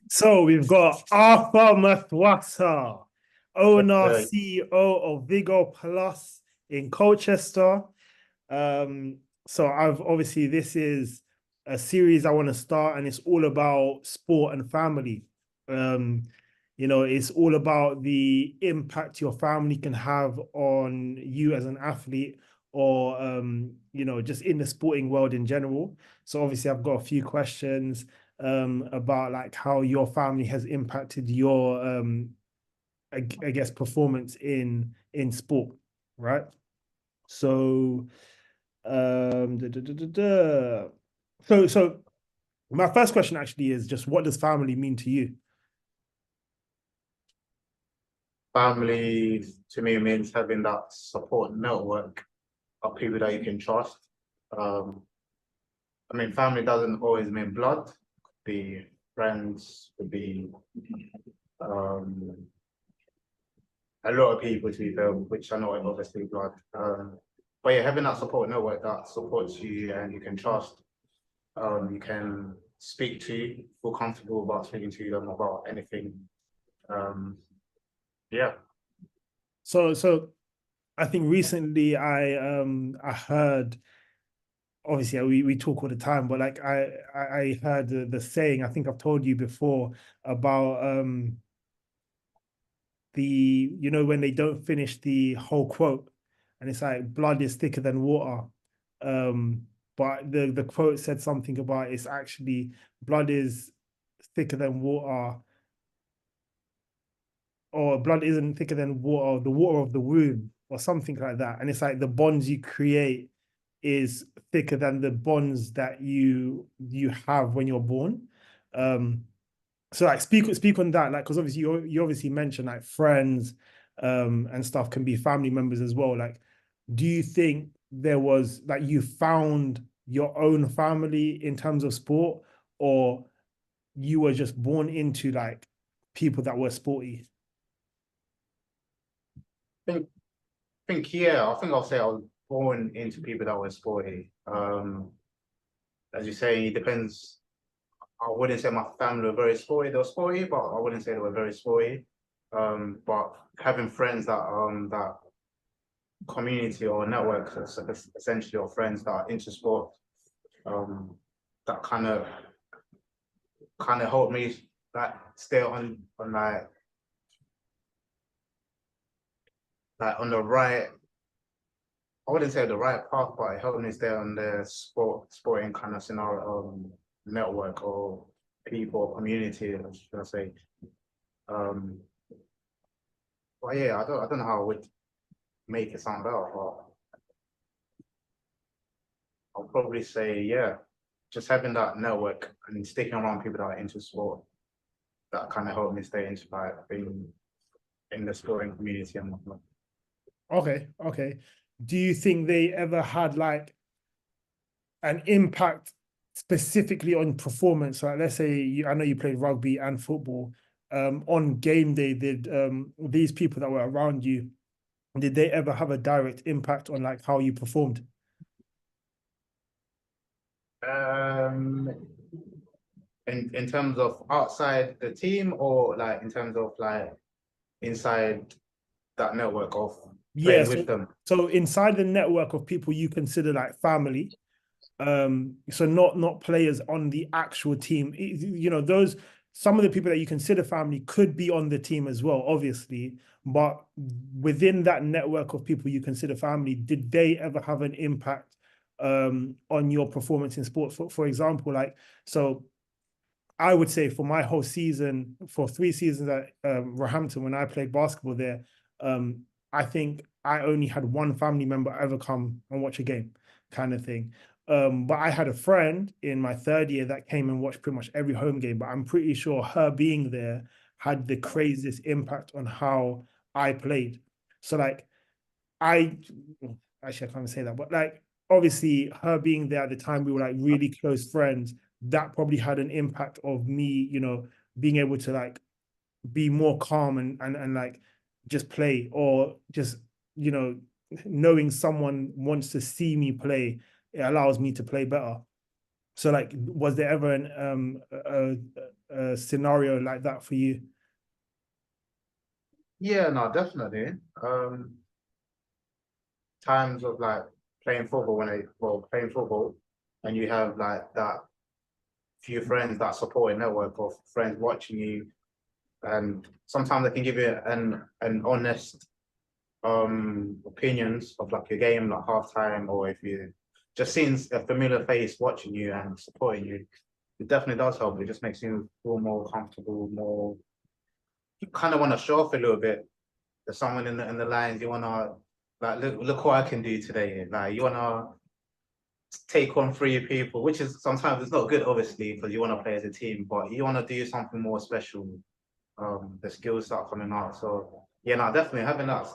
So we've got Arthur Mathwasa, owner, Uh, CEO of Vigo Plus in Colchester. Um, so I've obviously this is a series I want to start, and it's all about sport and family. Um, it's all about the impact your family can have on you as an athlete, or just in the sporting world in general. So obviously, I've got a few questions about like how your family has impacted your I guess performance in sport, right? So da, da, da, da, da. So my first question actually is just what does family mean to you? Family to me means having that support network of people that you can trust. Um, I mean, family doesn't always mean blood. Could be friends, could be um, a lot of people to be fair, which I know are obviously blood. But yeah, having that support network that supports you and you can trust, you can speak to, feel comfortable about speaking to them about anything. Um, yeah. So I think recently I heard, obviously we talk all the time, but like I heard the saying, I think I've told you before, about the when they don't finish the whole quote, and it's like blood is thicker than water. um but the quote said something about it's actually blood is thicker than water, or blood isn't thicker than water, the water of the womb, or something like that. And it's like the bonds you create is thicker than the bonds that you have when you're born. um so like speak on that, like, because obviously you obviously mentioned like friends and stuff can be family members as well. Like, do you think there was like you found your own family in terms of sport, or you were just born into like people that were sporty? think yeah, I think I'll say I was born into people that were sporty. As you say, it depends. I wouldn't say my family were very sporty. They were sporty, but I wouldn't say they were very sporty. But having friends that community or network essentially, or friends that are into sport, um that kind of helped me like stay on like on the right. I wouldn't say the right path, but it helped me stay on the sporting kind of scenario, network or people or community, should I say. Um, but yeah, I don't know how I would make it sound better, but I'll probably say, yeah, just having that network and sticking around people that are into sport, that kind of helped me stay into like being in the sporting community and whatnot. Okay. Do you think they ever had like an impact specifically on performance? Like, let's say I know you played rugby and football. On game day, did these people that were around you, did they ever have a direct impact on like how you performed? Um, in terms of outside the team, or like in terms of like inside that network of Yeah, playing so with them. so inside the network of people you consider like family, so not players on the actual team. Those, some of the people that you consider family could be on the team as well, obviously, but within that network of people you consider family, did they ever have an impact on your performance in sports? For example, like, so I would say for my whole season, for 3 seasons at Roehampton when I played basketball there, um, I think I only had one family member ever come and watch a game, kind of thing. But I had a friend in my third year that came and watched pretty much every home game. But I'm pretty sure her being there had the craziest impact on how I played. So like I actually I can't say that, but like obviously her being there at the time, we were like really close friends. That probably had an impact of me, being able to like be more calm and like just play, or just you know knowing someone wants to see me play, it allows me to play better. So like, was there ever a scenario like that for you? Yeah, no, definitely. Times of like playing football playing football, and you have like that few friends, that supporting network of friends watching you, and sometimes they can give you an honest opinions of like your game, like halftime, or if you just seeing a familiar face watching you and supporting you, it definitely does help. It just makes you feel more comfortable, more you kind of want to show off a little bit. There's someone in the lines you want to like look what I can do today. Like you want to take on three people, which is sometimes it's not good, obviously, because you want to play as a team, but you want to do something more special. The skills start coming out. So yeah, no, definitely having that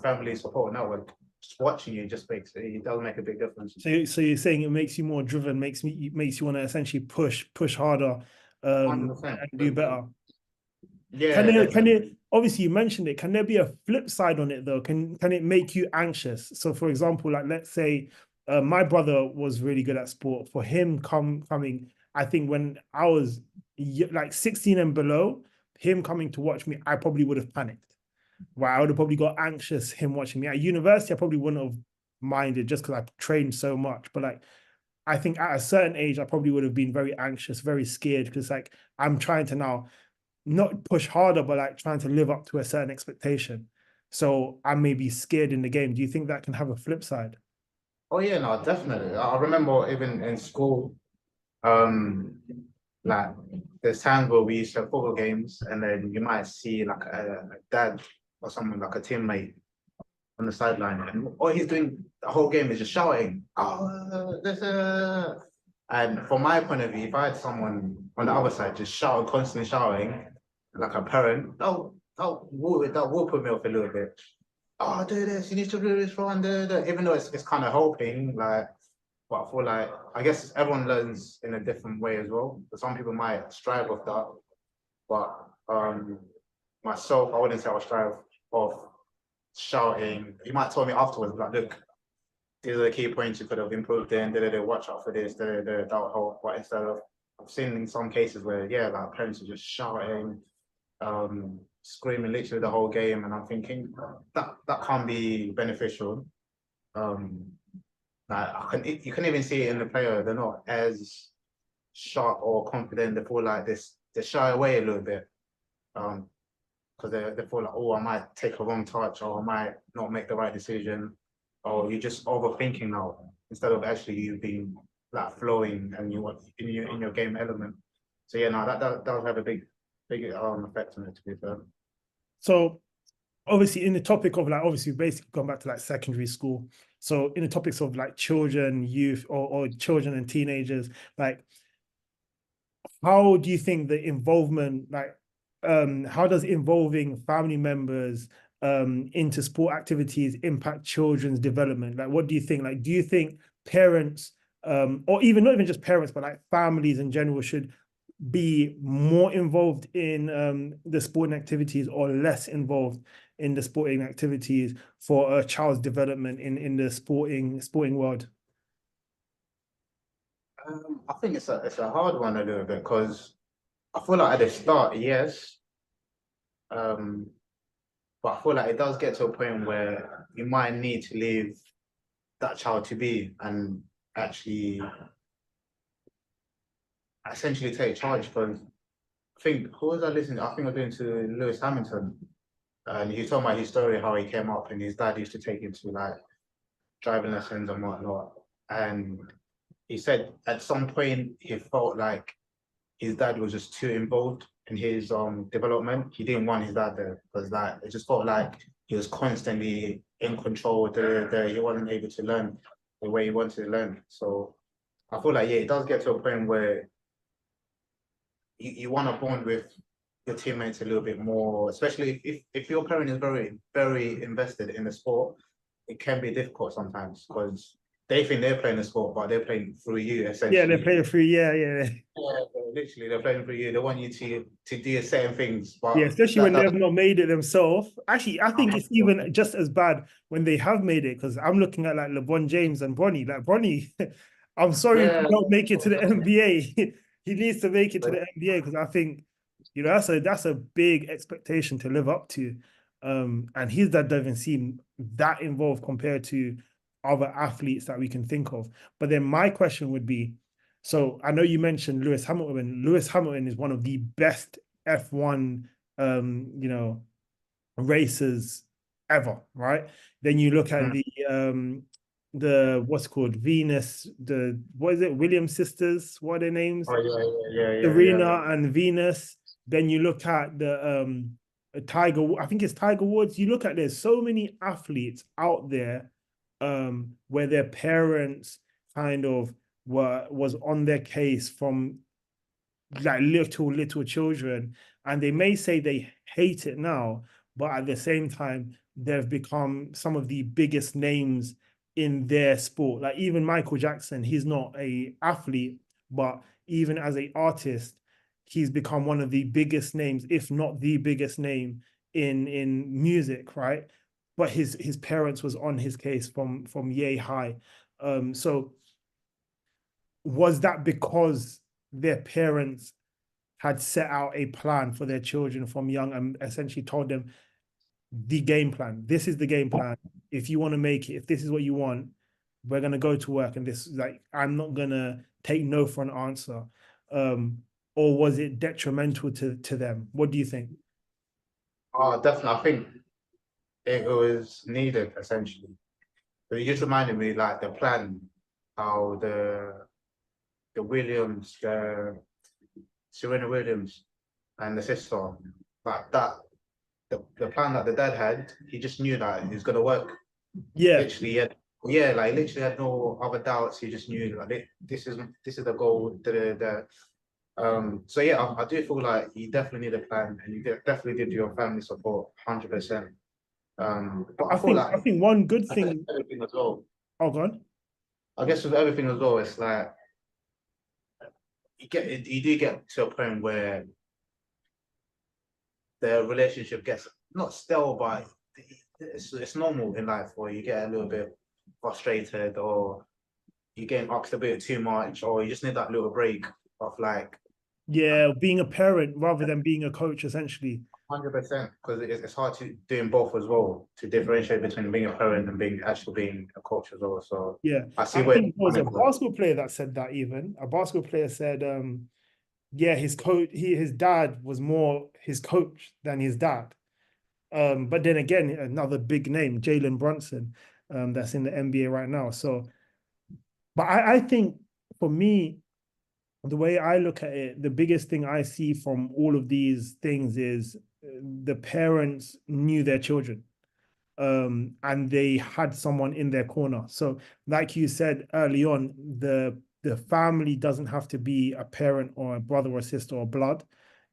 family support network, just watching you just it does make a big difference. So you're saying it makes you more driven, makes you want to essentially push harder, 100%. and do better. Yeah, Can definitely. it, obviously you mentioned it, can there be a flip side on it though? Can it make you anxious? So for example, like let's say my brother was really good at sport. For him coming, I think when I was like 16 and below, him coming to watch me, I probably would have panicked. Right, I would have probably got anxious him watching me. At university, I probably wouldn't have minded just because I trained so much. But like I think at a certain age, I probably would have been very anxious, very scared because like I'm trying to now not push harder, but like trying to live up to a certain expectation. So I may be scared in the game. Do you think that can have a flip side? Oh yeah, no, definitely. I remember even in school, um, like there's times where we used to have football games, and then you might see like a dad or someone like a teammate on the sideline, and all he's doing the whole game is just shouting, "Oh, this," and from my point of view, if I had someone on the other side just shouting, constantly shouting, like a parent, that will put me off a little bit. Oh, do this, you need to do this one, even though it's kind of helping, like, but I feel like I guess everyone learns in a different way as well. But some people might strive with that, but myself, I wouldn't say I would strive of shouting. You might tell me afterwards, like, look, these are the key points you could have improved in. Watch out for this. That will help. But instead of, I've seen in some cases where yeah, like parents are just shouting, screaming literally the whole game, and I'm thinking that can't be beneficial. Um, you can even see it in the player. They're not as sharp or confident. They feel like this. They shy away a little bit. Because they feel like, oh, I might take a wrong touch, or I might not make the right decision, or you're just overthinking now instead of actually you being like flowing and you want in your game element. So yeah, no, that does have a big effect on it, to be fair. So obviously in the topic of like obviously basically gone back to like secondary school. So in the topics of like children, youth, or children and teenagers, like how do you think the involvement, like, how does involving family members into sport activities impact children's development? Like, what do you think? Like, do you think parents, or even not even just parents, but like families in general, should be more involved in the sporting activities or less involved in the sporting activities for a child's development in the sporting world? I think it's a hard one a little bit because I feel like at the start, yes, um, but I feel like it does get to a point where you might need to leave that child to be and actually essentially take charge because I think who was I listening to? I think I was doing to Lewis Hamilton, and he told my his story how he came up and his dad used to take him to like driving lessons and whatnot. And he said at some point he felt like his dad was just too involved in his development. He didn't want his dad there because like it just felt like he was constantly in control. He wasn't able to learn the way he wanted to learn. So I feel like yeah, it does get to a point where you want to bond with your teammates a little bit more, especially if your parent is very invested in the sport. It can be difficult sometimes because they think they're playing the sport, but they're playing through you Yeah, they're essentially. playing free. Yeah. Yeah, literally, they're playing for you. They want you to do certain things, Yeah, but especially that when that they've not made it themselves. Actually, I think it's even just as bad when they have made it because I'm looking at like LeBron James and Bronny. Like Bronny, I'm sorry if Yeah, you don't make it to the NBA. He needs to make it to the NBA because I think, that's a big expectation to live up to. And his dad doesn't seem that involved compared to other athletes that we can think of. But then my question would be, so I know you mentioned Lewis Hamilton. Lewis Hamilton is one of the best F1 racers ever, right? Then you look at mm, the what's called Venus, the what is it, Williams sisters, what are their names? oh yeah. Serena and Venus. Then you look at the Tiger, I think it's Tiger Woods. You look at there's so many athletes out there where their parents kind of was on their case from like little children, and they may say they hate it now, but at the same time they've become some of the biggest names in their sport. Like even Michael Jackson, he's not a athlete, but even as a artist, he's become one of the biggest names, if not the biggest name in music, right? But his parents was on his case from yay high. So was that because their parents had set out a plan for their children from young and essentially told them the game plan? This is the game plan. If you want to make it, if this is what you want, we're gonna go to work, and this is like, I'm not gonna take no for an answer. Or was it detrimental to them? What do you think? oh, definitely. I think it was needed essentially. But you just reminded me like the plan, how the Williams, the Serena Williams and the sister, like that, the plan that the dad had, he just knew that it was gonna work. Yeah, Literally, yeah, like literally had no other doubts. He just knew like this is the goal. So yeah, I do feel like you definitely need a plan, and you definitely did your family support 100%. But I I feel think like I think one good thing. everything as well. Oh, God. I guess with everything as well, it's like you do get to a point where the relationship gets not stale, but it's normal in life where you get a little bit frustrated or you get asked a bit too much or you just need that little break of like Yeah, being a parent rather than being a coach, essentially. 100% because it's hard to doing both as well to differentiate between being a parent and being actually being a coach as well. So Yeah, I see I where think it was a basketball player that said that. Even a basketball player said, yeah, his dad was more his coach than his dad. But then again, another big name, Jalen Brunson, that's in the NBA right now. So, but I think for me, the way I look at it, the biggest thing I see from all of these things is the parents knew their children, and they had someone in their corner. So, like you said early on, the family doesn't have to be a parent or a brother or sister or blood.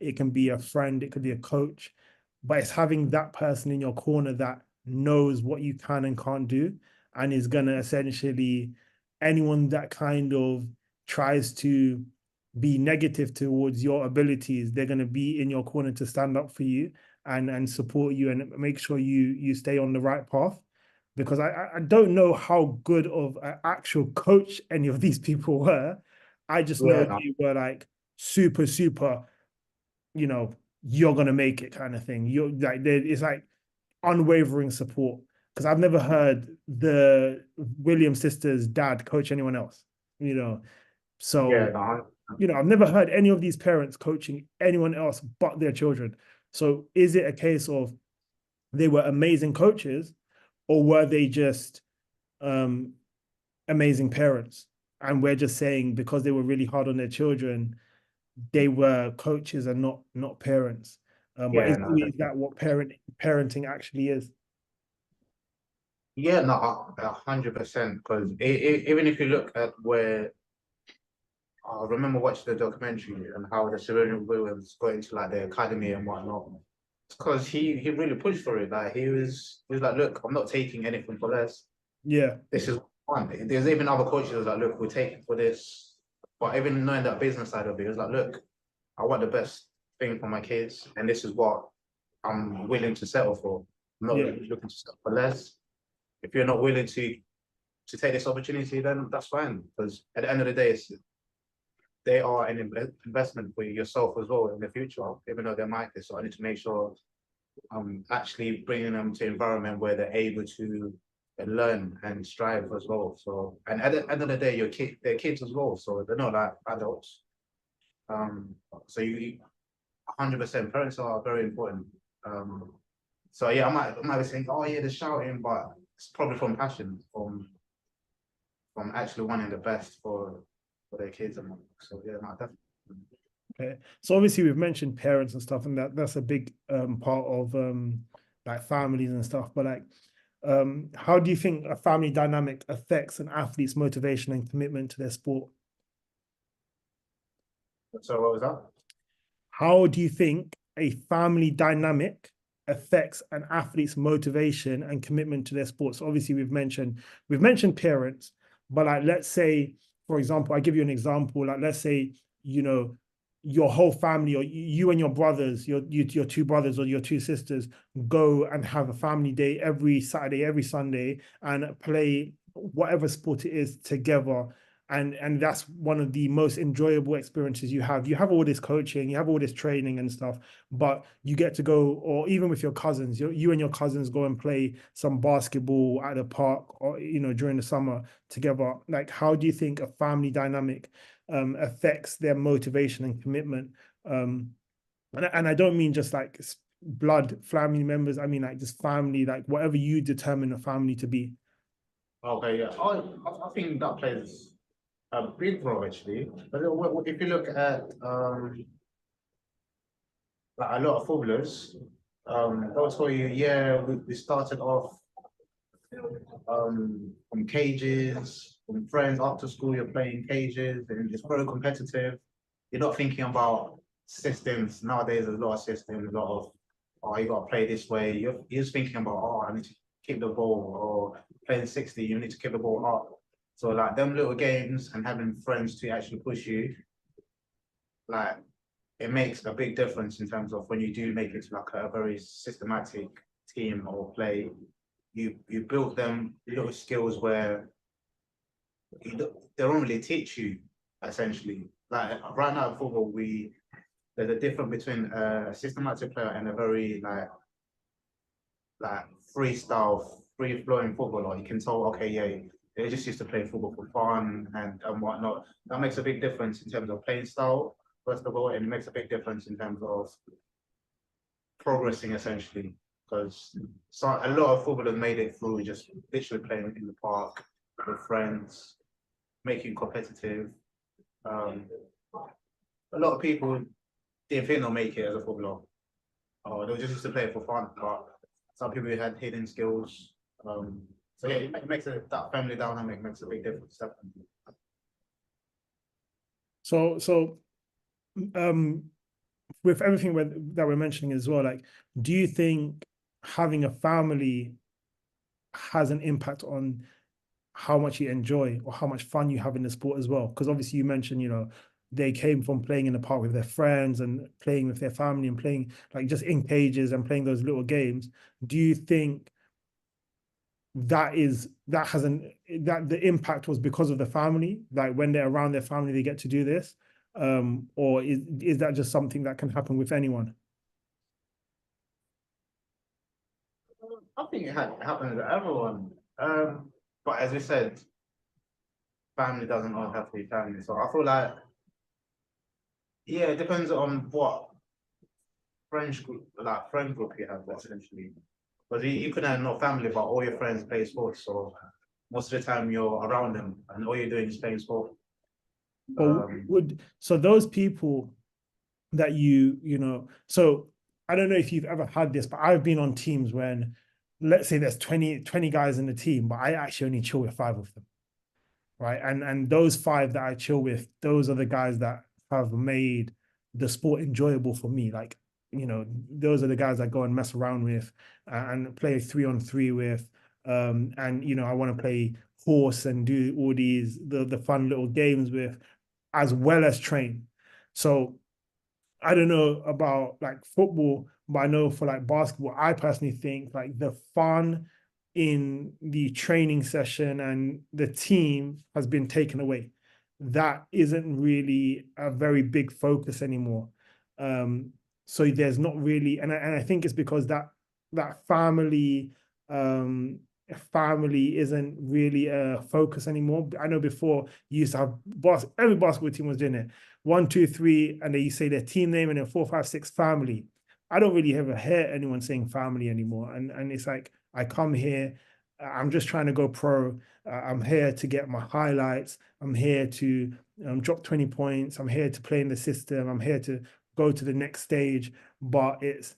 It can be a friend, it could be a coach, but it's having that person in your corner that knows what you can and can't do, and is gonna essentially, anyone that kind of tries to be negative towards your abilities, they're gonna be in your corner to stand up for you and support you and make sure you stay on the right path. Because I don't know how good of an actual coach any of these people were. I just know yeah, no, they were like super, you know, you're gonna make it kind of thing. You're like, it's like unwavering support. Because I've never heard the Williams sisters' dad coach anyone else, you know. yeah, So, no, I've never heard any of these parents coaching anyone else but their children. So is it a case of they were amazing coaches, or were they just um, amazing parents? And we're just saying because they were really hard on their children, they were coaches and not parents. But yeah, is that what parenting actually is? yeah, no, 100% because even if you look at where I remember watching the documentary and how the Serena Williams got into like the academy and whatnot. Because he really pushed for it. Like he was like, look, I'm not taking anything for less. Yeah, This is fun. There's even other coaches who was like, look, we're taking for this. But even knowing that business side of it, it was like, look, I want the best thing for my kids, and this is what I'm willing to settle for. I'm not yeah, really looking to settle for less. If you're not willing to to take this opportunity, then that's fine. Because at the end of the day, they are an investment for yourself as well in the future, even though they're micro. So I need to make sure I'm actually bringing them to an environment where they're able to learn and strive as well. So, and at the end of the day, they're kids as well, so they're not like adults. So you 100% parents are very important. So yeah, I might be saying, oh yeah, they're shouting, but it's probably from passion, from actually wanting the best for their kids. And so yeah, no, definitely. Okay. So obviously we've mentioned parents and stuff, and that's a big part of like families and stuff. But like, how do you think a family dynamic affects an athlete's motivation and commitment to their sport? So what was that? How do you think a family dynamic affects an athlete's motivation and commitment to their sports? So obviously we've mentioned parents, but like let's say, for example, I give you an example. Like let's say, you know, your whole family, or you and your brothers, your two brothers or your two sisters, go and have a family day every Saturday, every Sunday, and play whatever sport it is together. And that's one of the most enjoyable experiences you have. You have all this coaching, you have all this training and stuff, but you get to go, or even with your cousins, you and your cousins go and play some basketball at the park, or during the summer together. Like, how do you think a family dynamic affects their motivation and commitment? And I don't mean just like blood family members. I mean like just family, like whatever you determine a family to be. Okay, yeah, I think that plays a big role actually. But if you look at like a lot of footballers, they'll tell you, yeah, we started off from cages, from friends after school, you're playing cages, and it's very competitive. You're not thinking about systems. Nowadays, there's a lot of systems, a lot of, oh, you got to play this way. You're just thinking about, oh, I need to keep the ball, or playing 60, you need to keep the ball up. So like them little games and having friends to actually push you, like it makes a big difference in terms of when you do make it to like a very systematic team or play. You build them little skills where they don't really teach you essentially. Like right now in football, there's a difference between a systematic player and a very like freestyle, free flowing footballer. You can tell, okay, yeah, they just used to play football for fun and whatnot. That makes a big difference in terms of playing style, first of all, and it makes a big difference in terms of progressing essentially. Because a lot of footballers made it through just literally playing in the park with friends, making competitive. A lot of people didn't think they'll make it as a footballer. They just used to play it for fun, but some people had hidden skills. So yeah, it makes that family dynamic makes a big difference. Definitely. So with everything that we're mentioning as well, like, do you think having a family has an impact on how much you enjoy or how much fun you have in the sport as well? Because obviously you mentioned, they came from playing in the park with their friends and playing with their family and playing like just in cages and playing those little games. Do you think that the impact was because of the family? Like when they're around their family, they get to do this? Or is that just something that can happen with anyone? I think it happens to everyone. But as we said, family doesn't always have to be family. So I feel like, yeah, it depends on what friend group you have essentially. Because you could have no family, but all your friends play sports. So most of the time you're around them and all you're doing is playing sport. Or so those people that so I don't know if you've ever had this, but I've been on teams when, let's say there's 20 guys in the team, but I actually only chill with 5 of them. Right. And those 5 that I chill with, those are the guys that have made the sport enjoyable for me. Like, those are the guys I go and mess around with and play 3-on-3 with. And I want to play horse and do all the fun little games with, as well as train. So I don't know about like football, but I know for like basketball, I personally think like the fun in the training session and the team has been taken away. That isn't really a very big focus anymore. So there's not really, and I think it's because that family isn't really a focus anymore. I know before you used to have every basketball team was doing it. 1, 2, 3, and they say their team name, and then 4, 5, 6 family. I don't really ever hear anyone saying family anymore. And it's like, I come here, I'm just trying to go pro. I'm here to get my highlights. I'm here to drop 20 points. I'm here to play in the system. I'm here to go to the next stage. But it's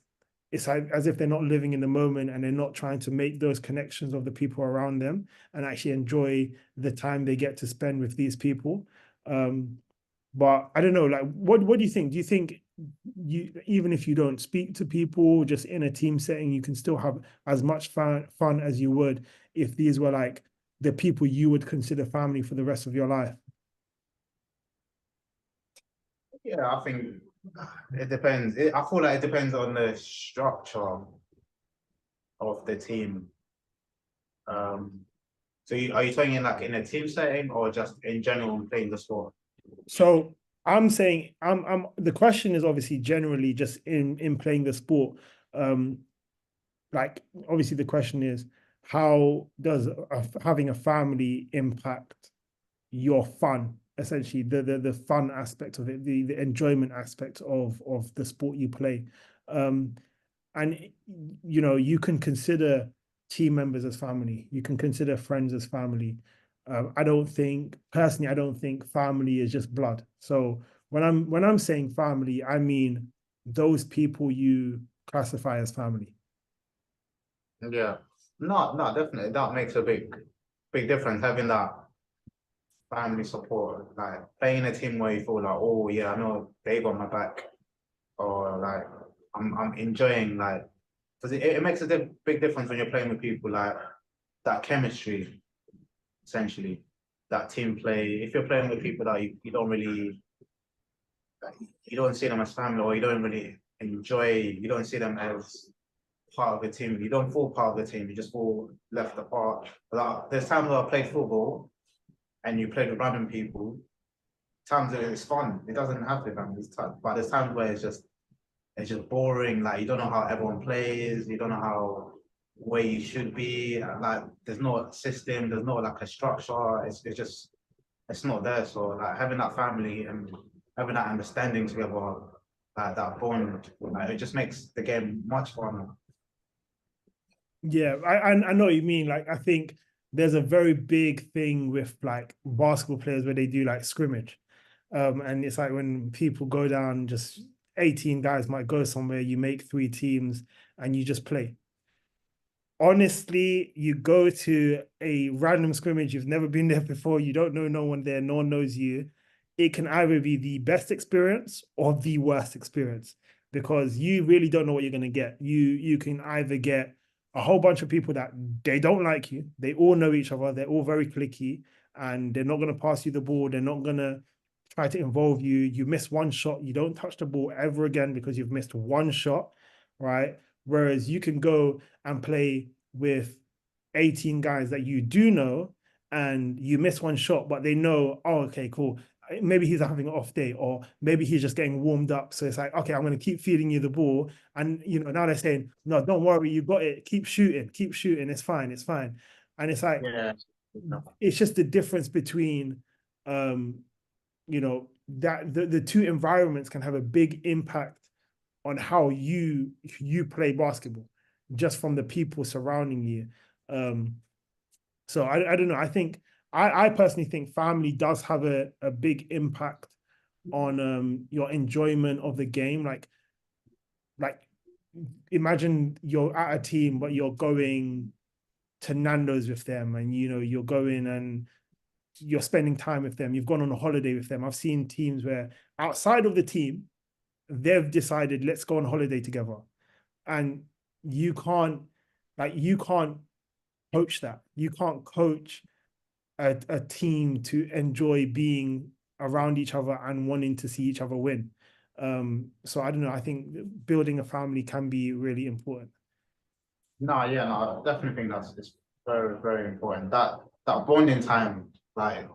like as if they're not living in the moment, and they're not trying to make those connections of the people around them and actually enjoy the time they get to spend with these people. But I don't know, like, what do you think? Do you think you, even if you don't speak to people, just in a team setting, you can still have as much fun as you would if these were like the people you would consider family for the rest of your life? Yeah, I think it depends. I feel like it depends on the structure of the team. So are you talking in like in a team setting or just in general playing the sport? So I'm saying, I'm the question is obviously generally just in playing the sport. Um, like obviously the question is, how does having a family impact your fun, essentially the fun aspect of it, the enjoyment aspect of the sport you play. And you can consider team members as family, you can consider friends as family. I don't think personally, I don't think family is just blood. So when I'm saying family, I mean those people you classify as family. Yeah. No, definitely. That makes a big difference having that family support. Like playing a team where you feel like, oh yeah, I know they got my back, or like I'm enjoying like because it makes a big difference when you're playing with people like that chemistry, essentially, that team play. If you're playing with people that you don't really like, you don't see them as family, or you don't really enjoy, you don't see them as part of the team. You don't feel part of the team. You just feel left apart. Like, there's times where I played football and you play with random people. Times where it's fun. It doesn't have to be fun. But there's times where it's just boring. Like you don't know how everyone plays. You don't know how where you should be. Like there's no system. There's no like a structure. It's just it's not there. So like having that family and having that understanding together, like that bond, like, it just makes the game much fun. Yeah, I know what you mean. Like, I think there's a very big thing with like basketball players where they do like scrimmage. And it's like when people go down, just 18 guys might go somewhere, you make 3 teams and you just play. Honestly, you go to a random scrimmage, you've never been there before, you don't know no one there, no one knows you. It can either be the best experience or the worst experience, because you really don't know what you're going to get. You can either get a whole bunch of people that they don't like you, they all know each other, they're all very clicky, and they're not going to pass you the ball, they're not going to try to involve you. You miss one shot, you don't touch the ball ever again because you've missed one shot, right? Whereas you can go and play with 18 guys that you do know, and you miss one shot, but they know, oh, okay, cool. Maybe he's having an off day, or maybe he's just getting warmed up. So it's like, okay, I'm going to keep feeding you the ball. And, now they're saying, no, don't worry, you got it. Keep shooting. It's fine. It's fine. And it's like, Yeah. it's just the difference between, that the two environments can have a big impact on how you play basketball, just from the people surrounding you. So I don't know. I think I personally think family does have a big impact on your enjoyment of the game. Like imagine you're at a team, but you're going to Nando's with them, and you're going and you're spending time with them. You've gone on a holiday with them. I've seen teams where outside of the team, they've decided, let's go on holiday together. And you can't, you can't coach that. You can't coach a team to enjoy being around each other and wanting to see each other win. So I don't know. I think building a family can be really important. No, yeah, no, I definitely think very, very important. That bonding time, like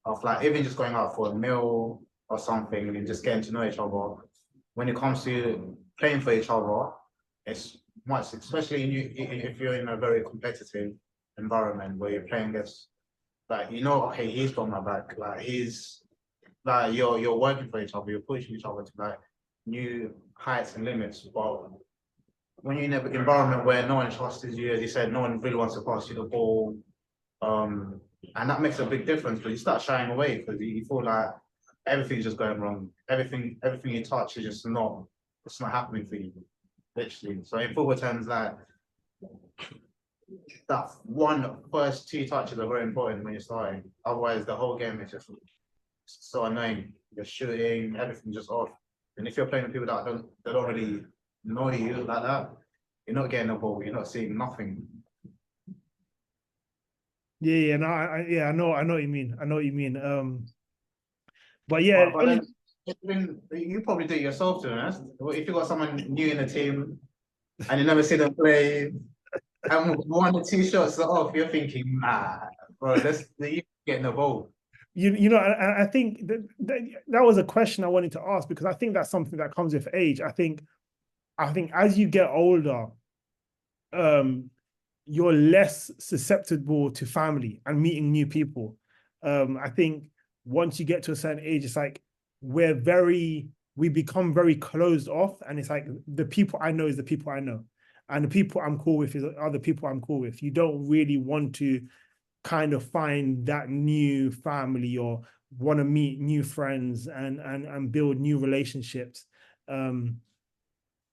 of like even just going out for a meal or something and just getting to know each other. When it comes to playing for each other, it's much, especially if you're in a very competitive environment where you're playing against, like okay, he's got my back, like he's like you're working for each other, you're pushing each other to like new heights and limits. But when you're in an environment where no one trusts you, as you said, no one really wants to pass you the ball, um, and that makes a big difference. But you start shying away because you feel like everything's just going wrong. Everything you touch is just not, it's not happening for you, literally. So in football terms, like that one first two touches are very important when you're starting. Otherwise, the whole game is just so annoying. You're shooting, everything's just off. And if you're playing with people that don't really know you like that, you're not getting the ball. You're not seeing nothing. Yeah, no, I know what you mean. I know what you mean. But yeah, But then you probably do it yourself, to be honest. If you got someone new in the team and you never see them play, and one or two shots are off, you're thinking, nah, bro, you getting the ball. you know, I think that was a question I wanted to ask, because I think that's something that comes with age. I think as you get older, you're less susceptible to family and meeting new people. I think once you get to a certain age, it's like we become very closed off, and it's like the people I know is the people I know, and the people I'm cool with are the people I'm cool with. You don't really want to kind of find that new family or want to meet new friends and build new relationships. Don't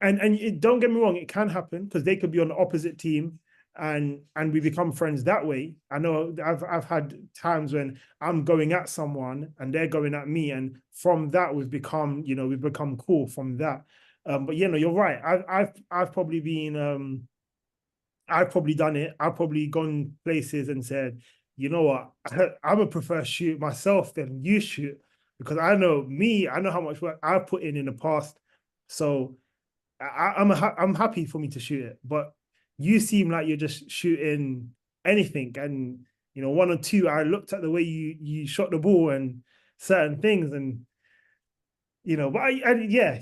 get me wrong, it can happen because they could be on the opposite team, and we become friends that way. I know I've had times when I'm going at someone and they're going at me, and from that we've become cool from that. But you're right. I've probably been I've probably done it. I've probably gone places and said, you know what, I would prefer shoot myself than you shoot, because I know how much work I've put in the past. So I'm happy for me to shoot it, but you seem like you're just shooting anything. And one or two, I looked at the way you shot the ball and certain things, and but yeah,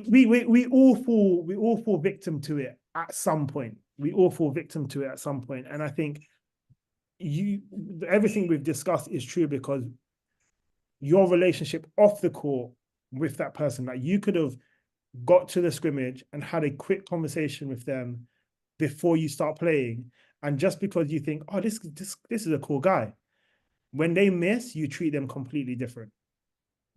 we all fall victim to it at some point. We all fall victim to it at some point, and I think everything we've discussed is true, because your relationship off the court with that person, like you could have got to the scrimmage and had a quick conversation with them before you start playing. And just because you think, oh, this is a cool guy, when they miss, you treat them completely different,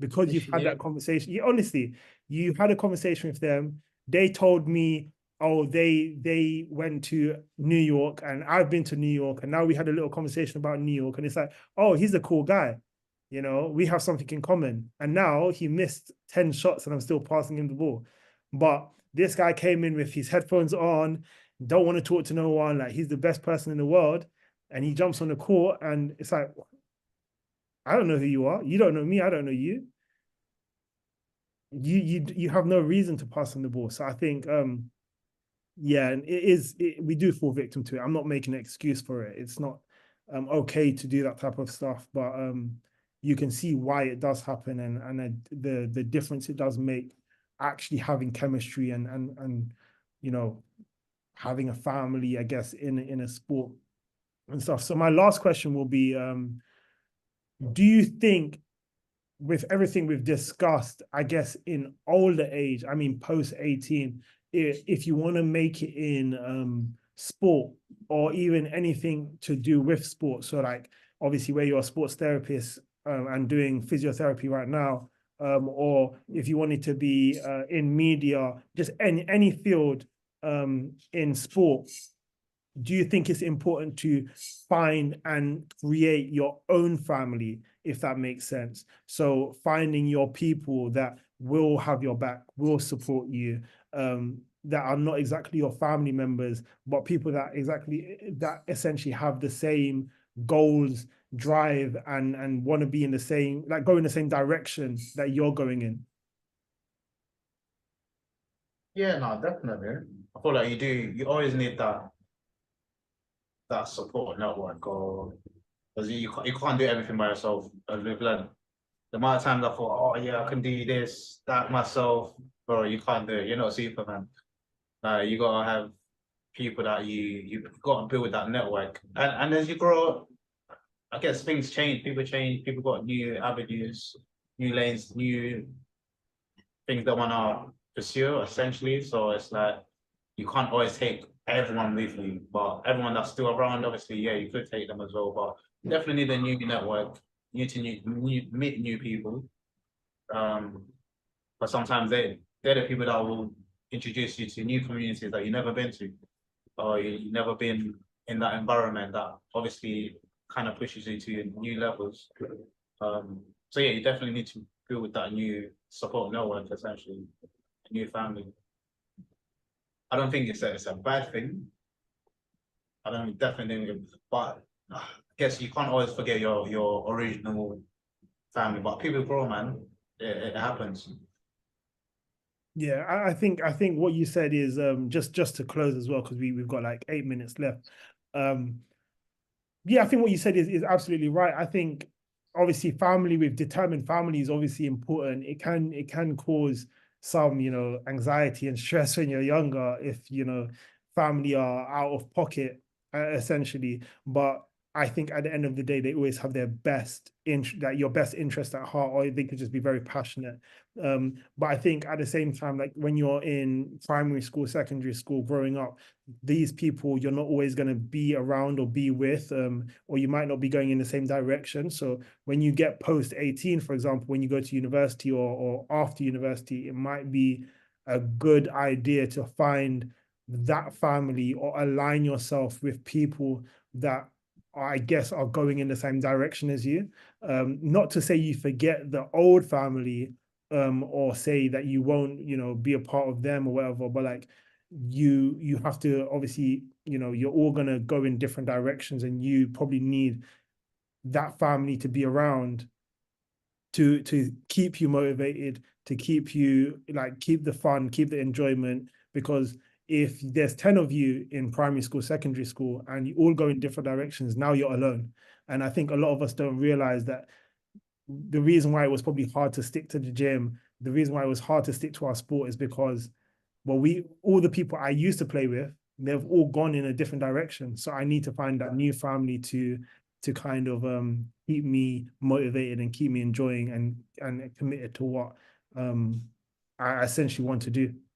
because you've had that conversation. Honestly, you had a conversation with them. They told me, oh, they went to New York and I've been to New York, and now we had a little conversation about New York, and it's like, oh, he's a cool guy. We have something in common. And now he missed 10 shots and I'm still passing him the ball. But this guy came in with his headphones on, don't want to talk to no one, like he's the best person in the world. And he jumps on the court and it's like, I don't know who you are. You don't know me. I don't know you. You have no reason to pass on the ball. So I think yeah, and we do fall victim to it. I'm not making an excuse for it. It's not okay to do that type of stuff, but you can see why it does happen, and the difference it does make actually having chemistry and having a family, I guess, in a sport and stuff. So my last question will be, do you think, with everything we've discussed, I guess in older age, I mean post 18, if you want to make it in sport or even anything to do with sport, so like obviously where you're a sports therapist and doing physiotherapy right now, or if you wanted to be in media, just any field in sport, do you think it's important to find and create your own family, if that makes sense? So finding your people that will have your back, will support you, that are not exactly your family members, but people that essentially have the same goals, drive, and want to be in the same, like go in the same direction that you're going in. Yeah, no, definitely. I feel like you always need that that support network, or because you can't do everything by yourself. As we've learned, the amount of times I thought, oh yeah, I can do this, that myself, bro, you can't do it. You're not Superman. You gotta have people that you got to build that network, and as you grow, I guess things change. People got new avenues, new lanes, new things they wanna pursue essentially. So it's like you can't always take everyone with you, but everyone that's still around, obviously, yeah, you could take them as well. But definitely need a new network, meet new people. Um, but sometimes they're the people that will introduce you to new communities that you've never been to, or you've never been in that environment that obviously kind of pushes you to new levels. So yeah, you definitely need to build that new support network, essentially, a new family. I don't think it's a bad thing. I don't definitely think, but I guess you can't always forget your original family. But people grow, man. It happens. Yeah, I think what you said is just to close as well, because we've got like 8 minutes left. Um, yeah, I think what you said is absolutely right. I think obviously family with determined family is obviously important. It can cause some, anxiety and stress when you're younger if, family are out of pocket, essentially. But I think at the end of the day, they always have their best that your best interest at heart, or they could just be very passionate. But I think at the same time, like when you're in primary school, secondary school, growing up, these people you're not always going to be around or be with, or you might not be going in the same direction. So when you get post 18, for example, when you go to university, or after university, it might be a good idea to find that family or align yourself with people that I guess are going in the same direction as you. Not to say you forget the old family, or say that you won't, be a part of them or whatever, but like you have to obviously, you're all gonna go in different directions, and you probably need that family to be around to keep you motivated, to keep you like keep the fun, keep the enjoyment. Because if there's 10 of you in primary school, secondary school, and you all go in different directions, now you're alone. And I think a lot of us don't realize that the reason why it was probably hard to stick to the gym, the reason why it was hard to stick to our sport is because, well, we all the people I used to play with, they've all gone in a different direction. So I need to find that new family to kind of keep me motivated and keep me enjoying and committed to what I essentially want to do.